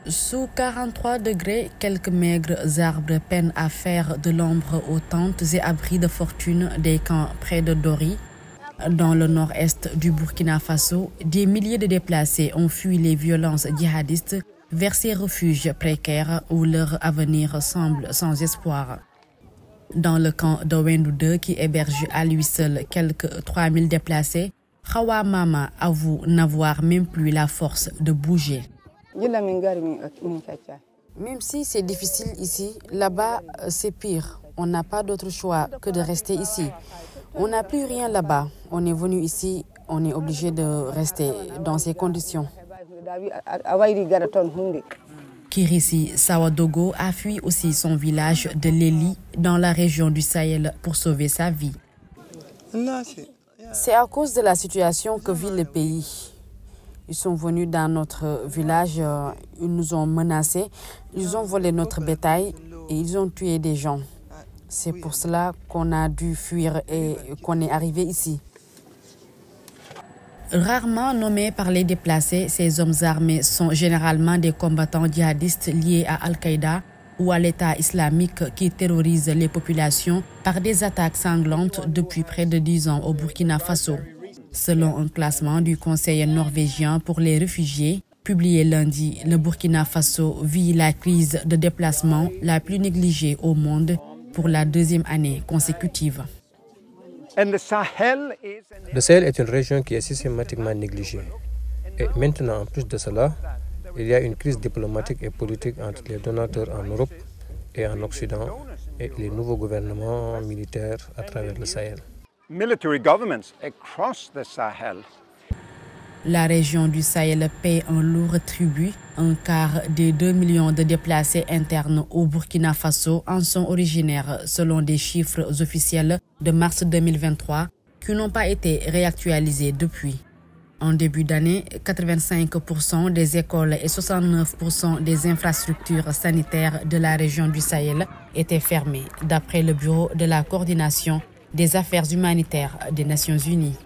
Sous 43 degrés, quelques maigres arbres peinent à faire de l'ombre aux tentes et abris de fortune des camps près de Dori. Dans le nord-est du Burkina Faso, des milliers de déplacés ont fui les violences djihadistes vers ces refuges précaires où leur avenir semble sans espoir. Dans le camp de Wendou 2, qui héberge à lui seul quelques 3000 déplacés, Hawa Mama avoue n'avoir même plus la force de bouger. Même si c'est difficile ici, là-bas c'est pire. On n'a pas d'autre choix que de rester ici. On n'a plus rien là-bas. On est venu ici, on est obligé de rester dans ces conditions. Kirisi Sawadogo a fui aussi son village de Léli dans la région du Sahel pour sauver sa vie. C'est à cause de la situation que vit le pays. Ils sont venus dans notre village, ils nous ont menacés, ils ont volé notre bétail et ils ont tué des gens. C'est pour cela qu'on a dû fuir et qu'on est arrivé ici. Rarement nommés par les déplacés, ces hommes armés sont généralement des combattants djihadistes liés à Al-Qaïda ou à l'État islamique qui terrorise les populations par des attaques sanglantes depuis près de 10 ans au Burkina Faso. Selon un classement du Conseil norvégien pour les réfugiés, publié lundi, le Burkina Faso vit la crise de déplacement la plus négligée au monde pour la deuxième année consécutive. Le Sahel est une région qui est systématiquement négligée. Et maintenant, en plus de cela, il y a une crise diplomatique et politique entre les donateurs en Europe et en Occident et les nouveaux gouvernements militaires à travers le Sahel. La région du Sahel paie un lourd tribut. Un quart des 2 millions de déplacés internes au Burkina Faso en sont originaires selon des chiffres officiels de mars 2023 qui n'ont pas été réactualisés depuis. En début d'année, 85% des écoles et 69% des infrastructures sanitaires de la région du Sahel étaient fermées, d'après le Bureau de la coordination des affaires humanitaires des Nations Unies.